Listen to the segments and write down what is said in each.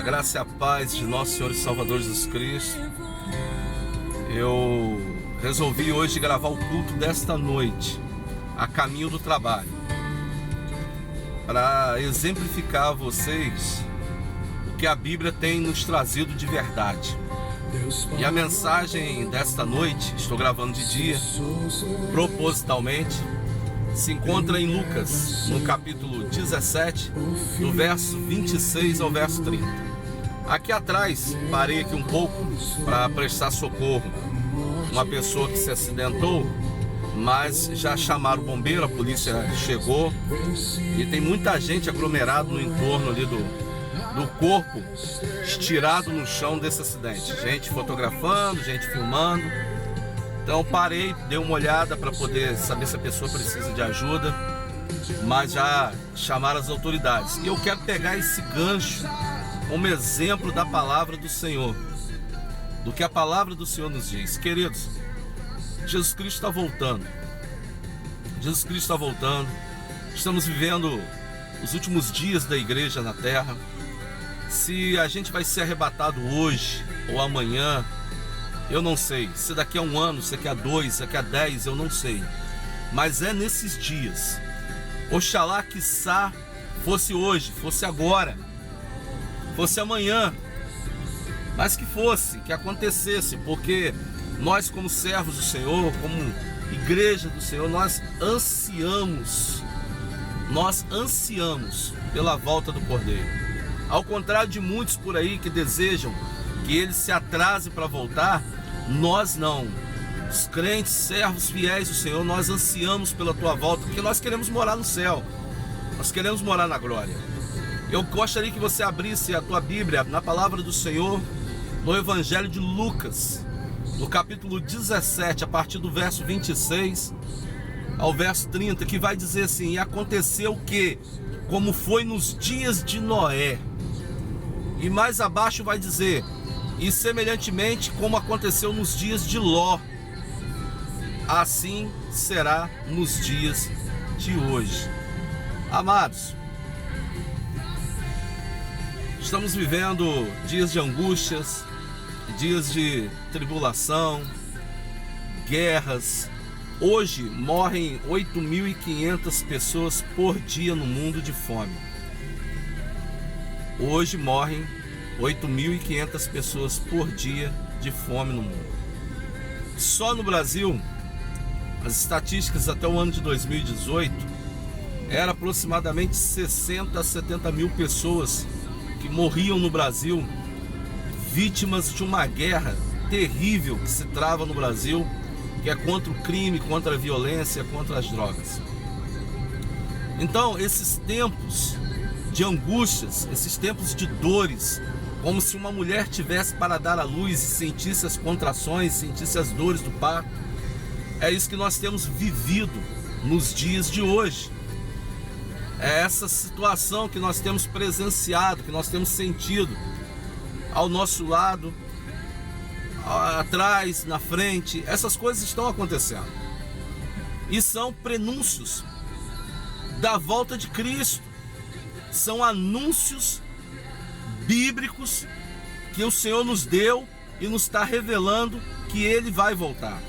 A graça e a paz de nosso Senhor e Salvador Jesus Cristo. Eu resolvi hoje gravar o culto desta noite, a caminho do trabalho, para exemplificar a vocês o que a Bíblia tem nos trazido de verdade. E a mensagem desta noite, estou gravando de dia, propositalmente, se encontra em Lucas, no capítulo 17, do verso 26 ao verso 30. Aqui atrás, parei aqui um pouco para prestar socorro. Uma pessoa que se acidentou, mas já chamaram o bombeiro, a polícia chegou e tem muita gente aglomerada no entorno ali do corpo, estirado no chão desse acidente. Gente fotografando, gente filmando. Então parei, dei uma olhada para poder saber se a pessoa precisa de ajuda, mas já chamaram as autoridades. E eu quero pegar esse gancho como exemplo da palavra do Senhor, do que a palavra do Senhor nos diz. Queridos, Jesus Cristo está voltando. Jesus Cristo está voltando. Estamos vivendo os últimos dias da igreja na terra. Se a gente vai ser arrebatado hoje ou amanhã, eu não sei. Se daqui a um ano, se daqui a 2, daqui a 10, eu não sei. Mas é nesses dias. Oxalá quiçá fosse hoje, fosse agora, fosse amanhã. Mas que fosse, que acontecesse, porque nós como servos do Senhor, como igreja do Senhor, nós ansiamos pela volta do Cordeiro. Ao contrário de muitos por aí que desejam que ele se atrase para voltar, nós não. Os crentes, servos fiéis do Senhor, nós ansiamos pela tua volta, porque nós queremos morar no céu, nós queremos morar na glória. Eu gostaria que você abrisse a tua Bíblia na palavra do Senhor, no Evangelho de Lucas, no capítulo 17, a partir do verso 26 ao verso 30, que vai dizer assim: e aconteceu que, como foi nos dias de Noé, e mais abaixo vai dizer, e semelhantemente como aconteceu nos dias de Ló, assim será nos dias de hoje. Amados, estamos vivendo dias de angústias, dias de tribulação, guerras. Hoje morrem 8.500 pessoas por dia no mundo de fome. Hoje morrem 8.500 pessoas por dia de fome no mundo. Só no Brasil, as estatísticas até o ano de 2018, era aproximadamente 60 a 70 mil pessoas que morriam no Brasil, vítimas de uma guerra terrível que se trava no Brasil, que é contra o crime, contra a violência, contra as drogas. Então, esses tempos de angústias, esses tempos de dores, como se uma mulher tivesse para dar à luz e sentisse as contrações, sentisse as dores do parto, é isso que nós temos vivido nos dias de hoje. É essa situação que nós temos presenciado, que nós temos sentido ao nosso lado, atrás, na frente. Essas coisas estão acontecendo e são prenúncios da volta de Cristo. São anúncios bíblicos que o Senhor nos deu e nos está revelando que Ele vai voltar.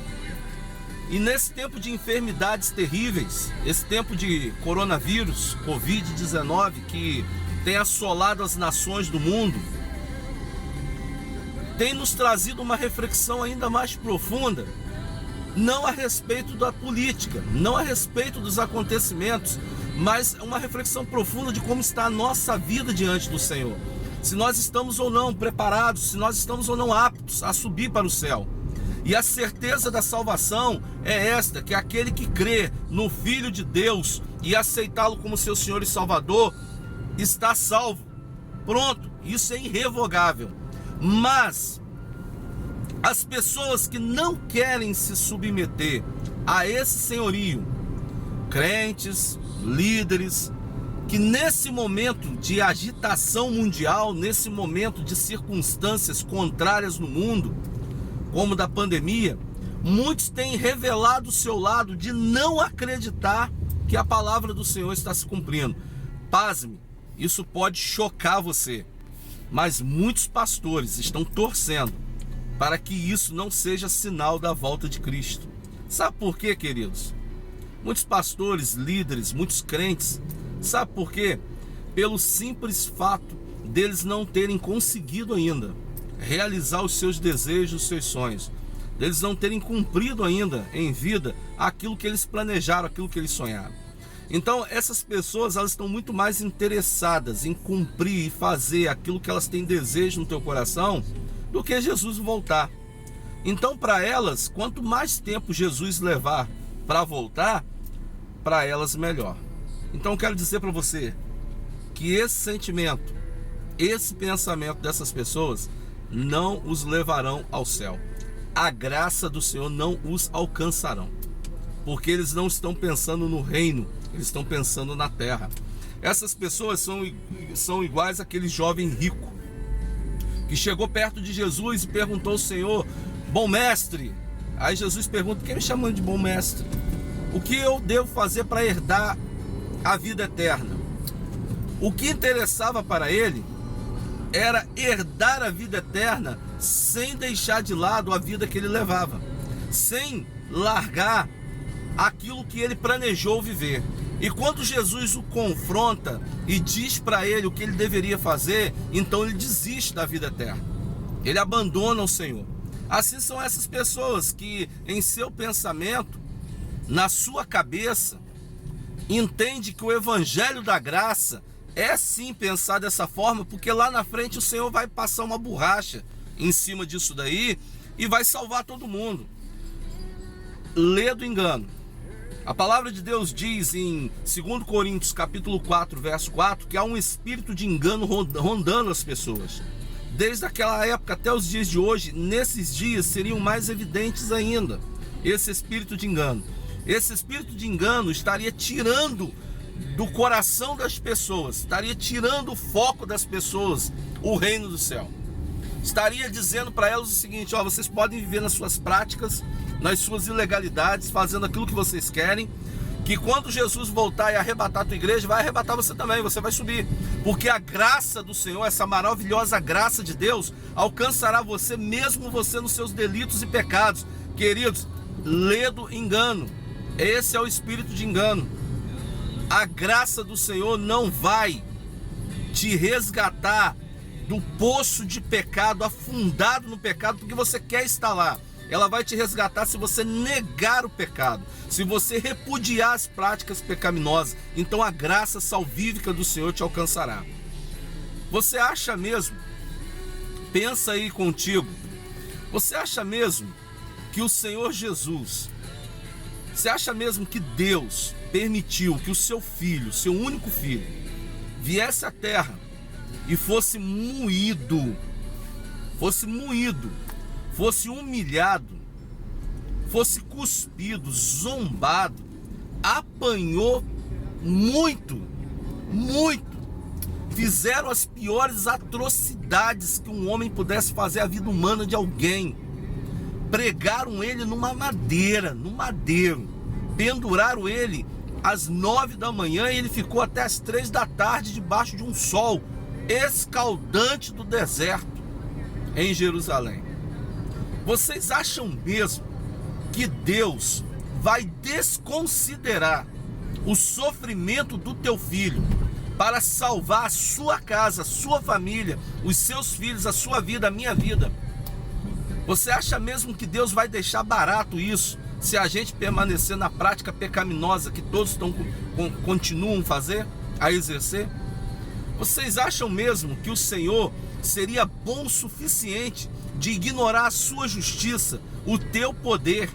E nesse tempo de enfermidades terríveis, esse tempo de coronavírus, Covid-19, que tem assolado as nações do mundo, tem nos trazido uma reflexão ainda mais profunda, não a respeito da política, não a respeito dos acontecimentos, mas uma reflexão profunda de como está a nossa vida diante do Senhor. Se nós estamos ou não preparados, se nós estamos ou não aptos a subir para o céu. E a certeza da salvação é esta, que aquele que crê no Filho de Deus e aceitá-lo como seu Senhor e Salvador, está salvo. Pronto, isso é irrevogável. Mas as pessoas que não querem se submeter a esse senhorio, crentes, líderes, que nesse momento de agitação mundial, nesse momento de circunstâncias contrárias no mundo, como da pandemia, muitos têm revelado o seu lado de não acreditar que a palavra do Senhor está se cumprindo. Pasme, isso pode chocar você. Mas muitos pastores estão torcendo para que isso não seja sinal da volta de Cristo. Sabe por quê, queridos? Muitos pastores, líderes, muitos crentes, sabe por quê? Pelo simples fato deles não terem conseguido ainda realizar os seus desejos, os seus sonhos. Deles não terem cumprido ainda em vida aquilo que eles planejaram, aquilo que eles sonharam. Então essas pessoas, elas estão muito mais interessadas em cumprir e fazer aquilo que elas têm desejo no teu coração do que Jesus voltar. Então para elas, quanto mais tempo Jesus levar para voltar, para elas melhor. Então eu quero dizer para você que esse sentimento, esse pensamento dessas pessoas não os levarão ao céu. A graça do Senhor não os alcançarão, porque eles não estão pensando no reino, eles estão pensando na terra. Essas pessoas são iguais àquele jovem rico que chegou perto de Jesus e perguntou ao Senhor: bom mestre. Aí Jesus pergunta: quem me chamando de bom mestre? O que eu devo fazer para herdar a vida eterna? O que interessava para ele era herdar a vida eterna sem deixar de lado a vida que ele levava, sem largar aquilo que ele planejou viver. E quando Jesus o confronta e diz para ele o que ele deveria fazer, então ele desiste da vida eterna, ele abandona o Senhor. Assim são essas pessoas que em seu pensamento, na sua cabeça, entende que o evangelho da graça é sim pensar dessa forma, porque lá na frente o Senhor vai passar uma borracha em cima disso daí e vai salvar todo mundo. Lê do engano. A palavra de Deus diz em 2 Coríntios capítulo 4, verso 4, que há um espírito de engano rondando as pessoas. Desde aquela época até os dias de hoje, nesses dias seriam mais evidentes ainda esse espírito de engano. Esse espírito de engano estaria tirando do coração das pessoas, estaria tirando o foco das pessoas, o reino do céu. Estaria dizendo para elas o seguinte: ó, vocês podem viver nas suas práticas, nas suas ilegalidades, fazendo aquilo que vocês querem, que quando Jesus voltar e arrebatar a tua igreja, vai arrebatar você também, você vai subir, porque a graça do Senhor, essa maravilhosa graça de Deus, alcançará você, mesmo você nos seus delitos e pecados. Queridos, lê do engano. Esse é o espírito de engano. A graça do Senhor não vai te resgatar do poço de pecado, afundado no pecado, porque você quer estar lá. Ela vai te resgatar se você negar o pecado, se você repudiar as práticas pecaminosas. Então a graça salvífica do Senhor te alcançará. Você acha mesmo, pensa aí contigo, você acha mesmo que o Senhor Jesus, você acha mesmo que Deus permitiu que o seu filho, seu único filho, viesse à terra e fosse moído, fosse humilhado, fosse cuspido, zombado, apanhou muito, fizeram as piores atrocidades que um homem pudesse fazer à vida humana de alguém, pregaram ele numa madeira, num madeiro, penduraram ele às 9 da manhã e ele ficou até às 3 da tarde debaixo de um sol escaldante do deserto em Jerusalém. Vocês acham mesmo que Deus vai desconsiderar o sofrimento do teu filho para salvar a sua casa, a sua família, os seus filhos, a sua vida, a minha vida? Você acha mesmo que Deus vai deixar barato isso se a gente permanecer na prática pecaminosa que todos continuam a exercer? Vocês acham mesmo que o Senhor seria bom o suficiente de ignorar a sua justiça, o teu poder,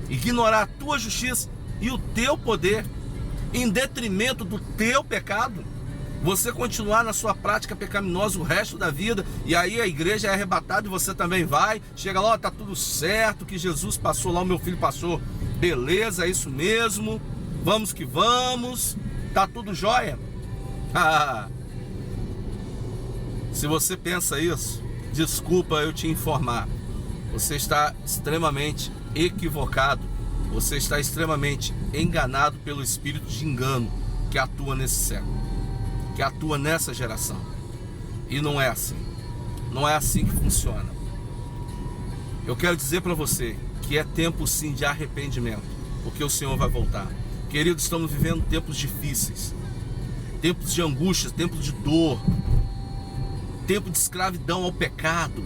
ignorar a tua justiça e o teu poder em detrimento do teu pecado? Você continuar na sua prática pecaminosa o resto da vida, e aí a igreja é arrebatada e você também vai, chega lá, ó, tá tudo certo, que Jesus passou lá, o meu filho passou, beleza, é isso mesmo, vamos que vamos, tá tudo jóia? Se você pensa isso, desculpa eu te informar, você está extremamente equivocado, você está extremamente enganado pelo espírito de engano que atua nesse século, que atua nessa geração. E não é assim. Não é assim que funciona. Eu quero dizer para você que é tempo sim de arrependimento, porque o Senhor vai voltar. Queridos, estamos vivendo tempos difíceis, tempos de angústia, tempos de dor, tempo de escravidão ao pecado,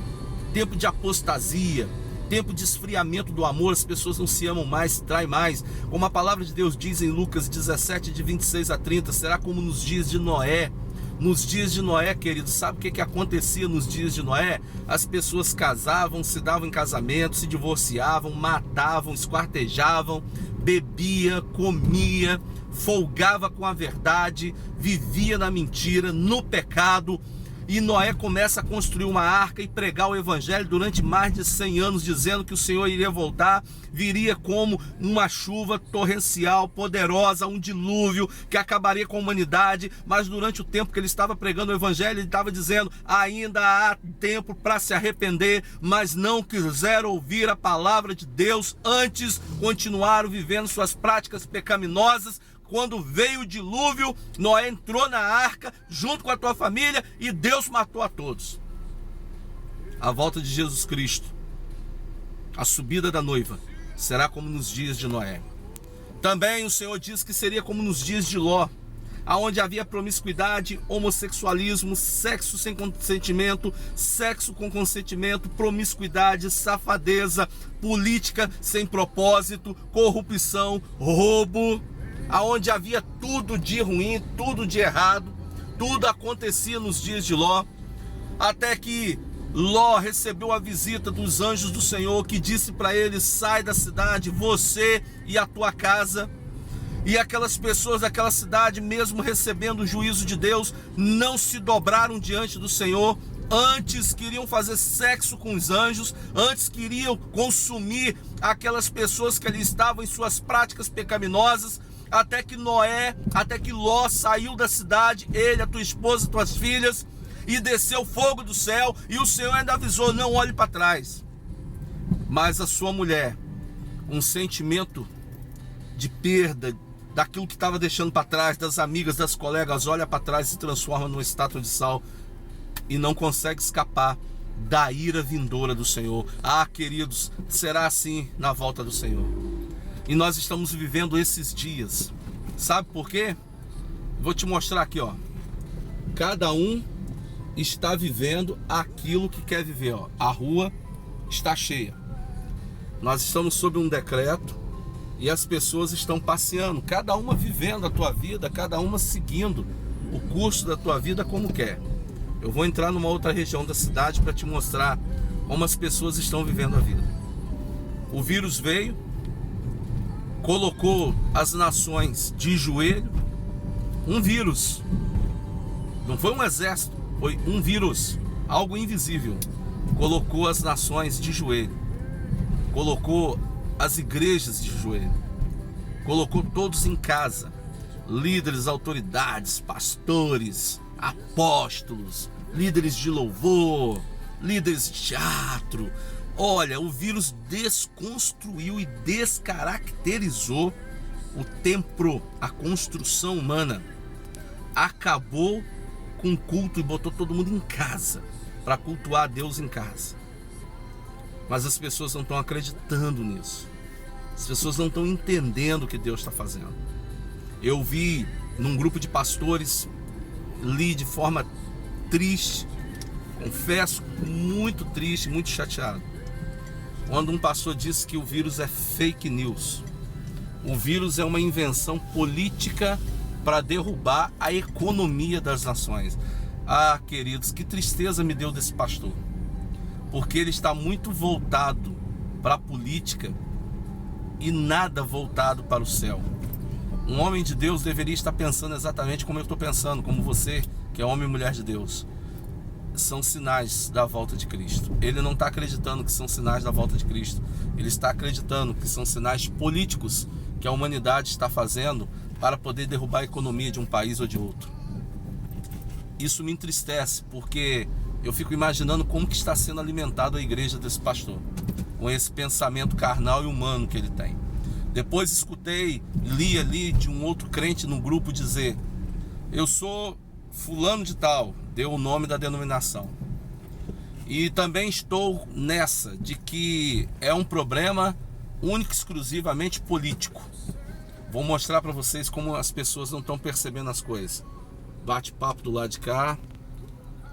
tempo de apostasia, tempo de esfriamento do amor. As pessoas não se amam mais, se traem mais. Como a palavra de Deus diz em Lucas 17, de 26 a 30, será como nos dias de Noé. Nos dias de Noé, queridos, sabe o que acontecia nos dias de Noé? As pessoas casavam, se davam em casamento, se divorciavam, matavam, esquartejavam, bebia, comia, folgava com a verdade, vivia na mentira, no pecado. E Noé começa a construir uma arca e pregar o evangelho durante mais de 100 anos, dizendo que o Senhor iria voltar, viria como uma chuva torrencial, poderosa, um dilúvio que acabaria com a humanidade. Mas durante o tempo que ele estava pregando o evangelho, ele estava dizendo: ainda há tempo para se arrepender, mas não quiseram ouvir a palavra de Deus, antes continuaram vivendo suas práticas pecaminosas. Quando veio o dilúvio, Noé entrou na arca junto com a tua família e Deus matou a todos. A volta de Jesus Cristo, a subida da noiva, será como nos dias de Noé. Também o Senhor diz que seria como nos dias de Ló, aonde havia promiscuidade, homossexualismo, sexo sem consentimento, sexo com consentimento, promiscuidade, safadeza, política sem propósito, corrupção, roubo, aonde havia tudo de ruim, tudo de errado. Tudo acontecia nos dias de Ló, até que Ló recebeu a visita dos anjos do Senhor, que disse para ele: sai da cidade, você e a tua casa. E aquelas pessoas daquela cidade, mesmo recebendo o juízo de Deus, não se dobraram diante do Senhor. Antes queriam fazer sexo com os anjos, antes queriam consumir aquelas pessoas que ali estavam em suas práticas pecaminosas. Até que Ló saiu da cidade, ele, a tua esposa, tuas filhas, e desceu fogo do céu, e o Senhor ainda avisou: não olhe para trás. Mas a sua mulher, um sentimento de perda daquilo que estava deixando para trás, das amigas, das colegas, olha para trás e se transforma numa estátua de sal e não consegue escapar da ira vindoura do Senhor. Ah, queridos, será assim na volta do Senhor. E nós estamos vivendo esses dias. Sabe por quê? Vou te mostrar aqui, ó. Cada um está vivendo aquilo que quer viver, ó. A rua está cheia. Nós estamos sob um decreto e as pessoas estão passeando, cada uma vivendo a tua vida, cada uma seguindo o curso da tua vida como quer. Eu vou entrar numa outra região da cidade para te mostrar como as pessoas estão vivendo a vida. O vírus veio, colocou as nações de joelho. Um vírus, não foi um exército, foi um vírus, algo invisível, colocou as nações de joelho, colocou as igrejas de joelho, colocou todos em casa, líderes, autoridades, pastores, apóstolos, líderes de louvor, líderes de teatro. Olha, o vírus desconstruiu e descaracterizou o templo, a construção humana. Acabou com o culto e botou todo mundo em casa, para cultuar a Deus em casa. Mas as pessoas não estão acreditando nisso. As pessoas não estão entendendo o que Deus está fazendo. Eu vi num grupo de pastores, li de forma triste, confesso, muito triste, muito chateado, quando um pastor disse que o vírus é fake news. O vírus é uma invenção política para derrubar a economia das nações. Ah, queridos, que tristeza me deu desse pastor, porque ele está muito voltado para a política e nada voltado para o céu. Um homem de Deus deveria estar pensando exatamente como eu estou pensando, como você, que é homem e mulher de Deus. São sinais da volta de Cristo. Ele não está acreditando que são sinais da volta de Cristo. Ele está acreditando que são sinais políticos que a humanidade está fazendo para poder derrubar a economia de um país ou de outro. Isso me entristece, porque eu fico imaginando como que está sendo alimentado a igreja desse pastor, com esse pensamento carnal e humano que ele tem. Depois escutei, li ali de um outro crente no grupo dizer: eu sou fulano de tal, deu o nome da denominação. E também estou nessa de que é um problema único e exclusivamente político. Vou mostrar para vocês como as pessoas não estão percebendo as coisas. Bate-papo do lado de cá,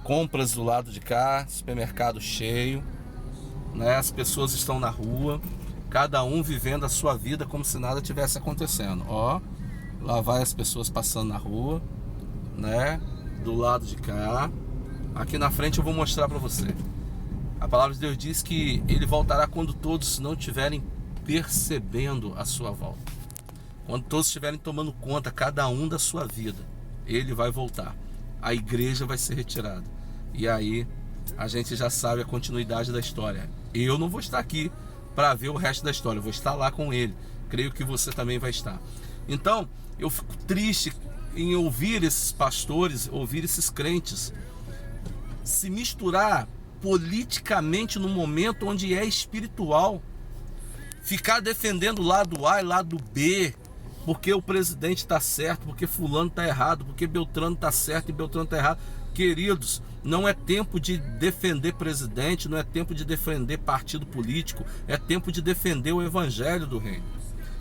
compras do lado de cá, supermercado cheio, né? As pessoas estão na rua, cada um vivendo a sua vida como se nada tivesse acontecendo. Ó, lá vai as pessoas passando na rua, né? Do lado de cá. Aqui na frente eu vou mostrar para você. A palavra de Deus diz que Ele voltará quando todos não estiverem percebendo a sua volta. Quando todos estiverem tomando conta, cada um da sua vida, Ele vai voltar. A igreja vai ser retirada. E aí a gente já sabe a continuidade da história. Eu não vou estar aqui para ver o resto da história. Eu vou estar lá com Ele. Creio que você também vai estar. Então, eu fico triste em ouvir esses pastores, ouvir esses crentes se misturar politicamente no momento onde é espiritual, ficar defendendo lado A e lado B, porque o presidente está certo, porque fulano está errado, porque Beltrano está certo e Beltrano está errado. Queridos, não é tempo de defender presidente, não é tempo de defender partido político, é tempo de defender o evangelho do reino.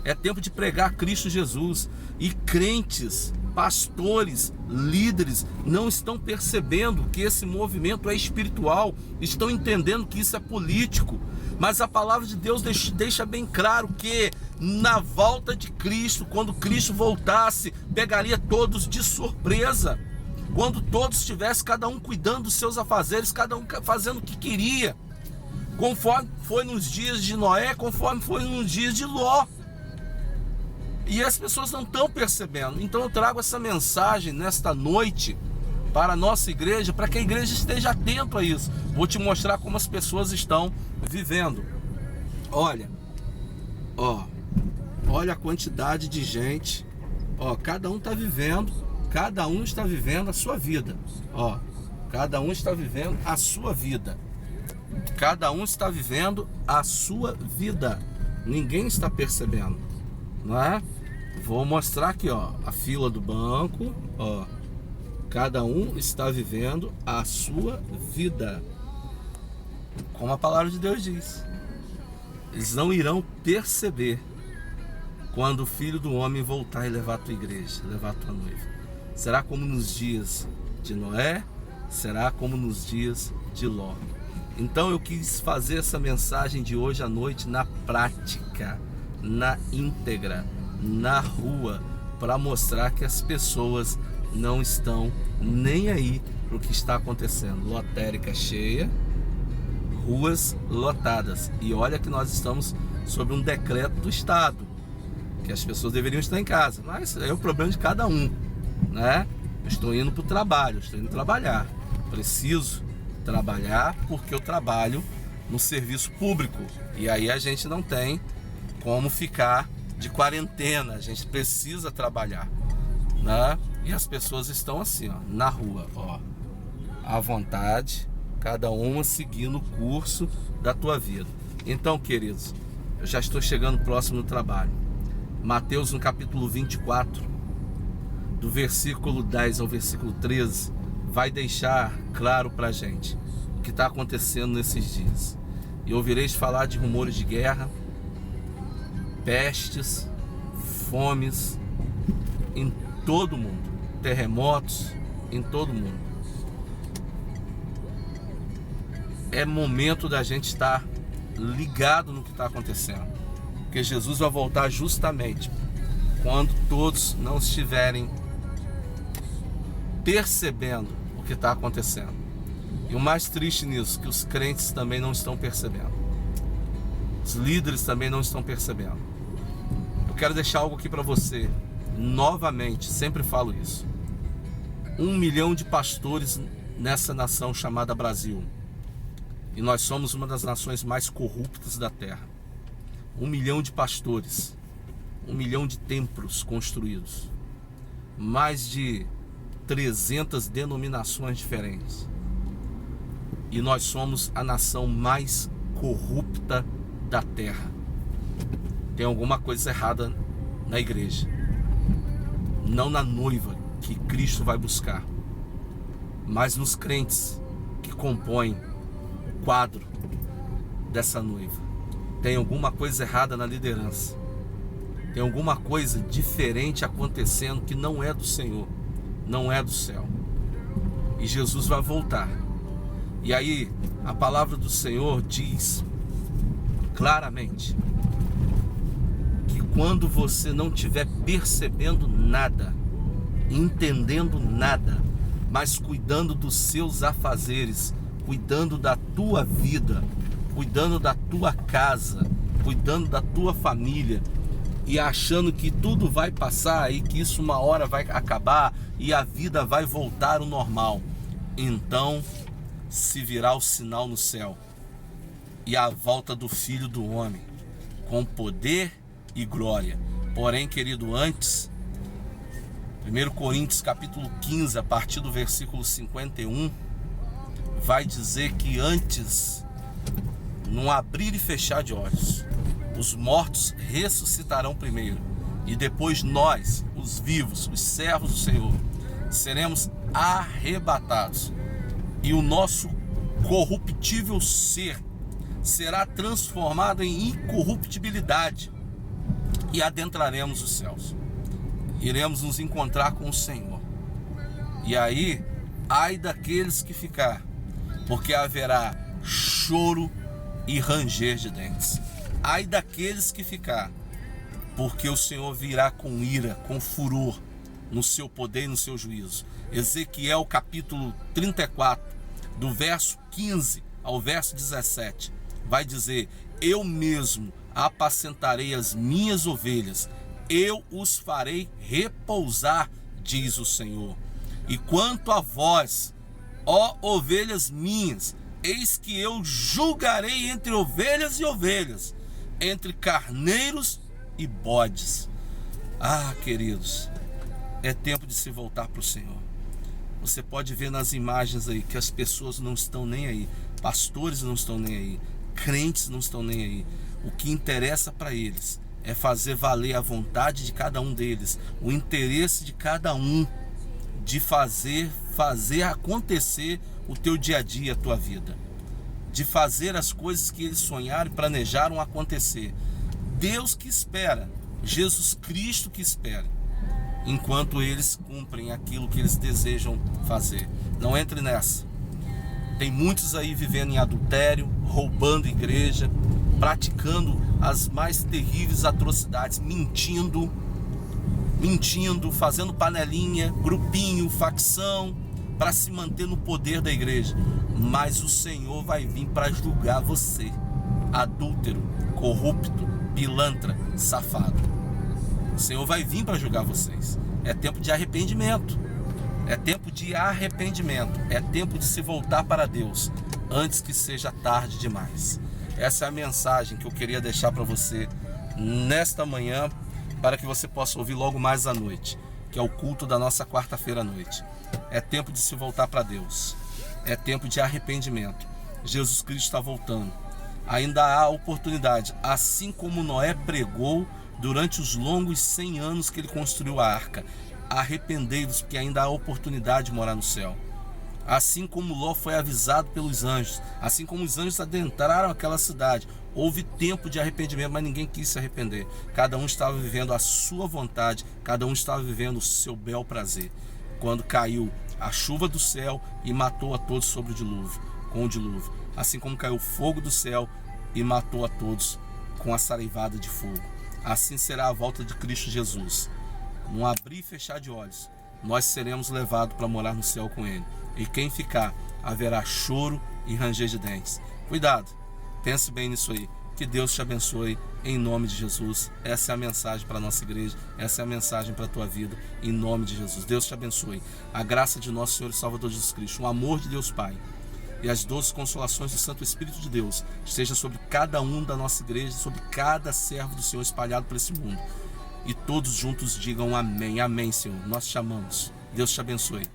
É tempo de pregar Cristo Jesus. E crentes, pastores, líderes não estão percebendo que esse movimento é espiritual, estão entendendo que isso é político. Mas a palavra de Deus deixa bem claro que na volta de Cristo, quando Cristo voltasse, pegaria todos de surpresa. Quando todos estivessem, cada um cuidando dos seus afazeres, cada um fazendo o que queria, conforme foi nos dias de Noé, conforme foi nos dias de Ló. E as pessoas não estão percebendo. Então eu trago essa mensagem nesta noite para a nossa igreja, para que a igreja esteja atento a isso. Vou te mostrar como as pessoas estão vivendo. Olha a quantidade de gente. Cada um está vivendo a sua vida. Cada um está vivendo a sua vida. Cada um está vivendo a sua vida. Ninguém está percebendo, não é? Vou mostrar aqui, a fila do banco, Cada um está vivendo a sua vida. Como a palavra de Deus diz. Eles não irão perceber quando o Filho do Homem voltar e levar a tua igreja, levar a tua noiva. Será como nos dias de Noé? Será como nos dias de Ló? Então eu quis fazer essa mensagem de hoje à noite na prática, na íntegra, na rua, para mostrar que as pessoas não estão nem aí para o que está acontecendo. Lotérica cheia, ruas lotadas. E olha que nós estamos sob um decreto do Estado, que as pessoas deveriam estar em casa. Mas é o problema de cada um, né? Eu estou indo para o trabalho, estou indo trabalhar. Preciso trabalhar porque eu trabalho no serviço público. E aí a gente não tem como ficar de quarentena. A gente precisa trabalhar, né? E as pessoas estão assim, na rua, à vontade, cada uma seguindo o curso da tua vida. Então, queridos, eu já estou chegando próximo do trabalho. Mateus, no capítulo 24, do versículo 10 ao versículo 13, vai deixar claro para a gente o que está acontecendo nesses dias. E ouvireis falar de rumores de guerra, pestes, fomes em todo o mundo, terremotos em todo o mundo. É momento da gente estar ligado no que está acontecendo, porque Jesus vai voltar justamente quando todos não estiverem percebendo o que está acontecendo. E o mais triste nisso, que os crentes também não estão percebendo, os líderes também não estão percebendo. Eu quero deixar algo aqui para você, novamente, sempre falo isso. 1 milhão de pastores nessa nação chamada Brasil, e nós somos uma das nações mais corruptas da terra. 1 milhão de pastores, 1 milhão de templos construídos, mais de 300 denominações diferentes, e nós somos a nação mais corrupta da terra. Tem alguma coisa errada na igreja, não na noiva que Cristo vai buscar, mas nos crentes que compõem o quadro dessa noiva. Tem alguma coisa errada na liderança. Tem alguma coisa diferente acontecendo que não é do Senhor, não é do céu. E Jesus vai voltar. E aí a palavra do Senhor diz claramente que quando você não estiver percebendo nada, entendendo nada, mas cuidando dos seus afazeres, cuidando da tua vida, cuidando da tua casa, cuidando da tua família, e achando que tudo vai passar e que isso uma hora vai acabar e a vida vai voltar ao normal, então se virá o sinal no céu e a volta do Filho do Homem com poder e glória. Porém, querido, antes, 1 Coríntios capítulo 15, a partir do versículo 51, vai dizer que antes, num abrir e fechar de olhos, os mortos ressuscitarão primeiro, e depois nós, os vivos, os servos do Senhor, seremos arrebatados, e o nosso corruptível ser será transformado em incorruptibilidade, e adentraremos os céus. Iremos nos encontrar com o Senhor. E aí, ai daqueles que ficar, porque haverá choro e ranger de dentes. Ai daqueles que ficar, porque o Senhor virá com ira, com furor, no seu poder e no seu juízo. Ezequiel capítulo 34, do verso 15 ao verso 17, vai dizer: eu mesmo apacentarei as minhas ovelhas, eu os farei repousar, diz o Senhor. E quanto a vós, ó ovelhas minhas, eis que eu julgarei entre ovelhas e ovelhas, entre carneiros e bodes. Ah, queridos, é tempo de se voltar para o Senhor. Você pode ver nas imagens aí que as pessoas não estão nem aí, pastores não estão nem aí, crentes não estão nem aí. O que interessa para eles é fazer valer a vontade de cada um deles, o interesse de cada um, de fazer acontecer o teu dia a dia, a tua vida, de fazer as coisas que eles sonharam e planejaram acontecer. Deus que espera, Jesus Cristo que espera, enquanto eles cumprem aquilo que eles desejam fazer. Não entre nessa. Tem muitos aí vivendo em adultério, roubando igreja, praticando as mais terríveis atrocidades, mentindo, fazendo panelinha, grupinho, facção, para se manter no poder da igreja. Mas o Senhor vai vir para julgar você, adúltero, corrupto, pilantra, safado. O Senhor vai vir para julgar vocês. É tempo de arrependimento. É tempo de arrependimento. É tempo de se voltar para Deus antes que seja tarde demais. Essa é a mensagem que eu queria deixar para você nesta manhã, para que você possa ouvir logo mais à noite, que é o culto da nossa quarta-feira à noite. É tempo de se voltar para Deus. É tempo de arrependimento. Jesus Cristo está voltando. Ainda há oportunidade, assim como Noé pregou durante os longos 100 anos que ele construiu a arca. Arrependei-vos, porque ainda há oportunidade de morar no céu. Assim como Ló foi avisado pelos anjos, assim como os anjos adentraram aquela cidade, houve tempo de arrependimento, mas ninguém quis se arrepender. Cada um estava vivendo a sua vontade, cada um estava vivendo o seu bel prazer. Quando caiu a chuva do céu e matou a todos sobre o dilúvio, com o dilúvio. Assim como caiu o fogo do céu e matou a todos com a saraivada de fogo. Assim será a volta de Cristo Jesus. Num abrir e fechar de olhos, nós seremos levados para morar no céu com Ele. E quem ficar, haverá choro e ranger de dentes. Cuidado, pense bem nisso aí. Que Deus te abençoe em nome de Jesus. Essa é a mensagem para a nossa igreja, essa é a mensagem para a tua vida, em nome de Jesus. Deus te abençoe. A graça de nosso Senhor e Salvador Jesus Cristo, o amor de Deus Pai e as doces consolações do Santo Espírito de Deus esteja sobre cada um da nossa igreja, sobre cada servo do Senhor espalhado por esse mundo. E todos juntos digam amém. Amém, Senhor. Nós te amamos. Deus te abençoe.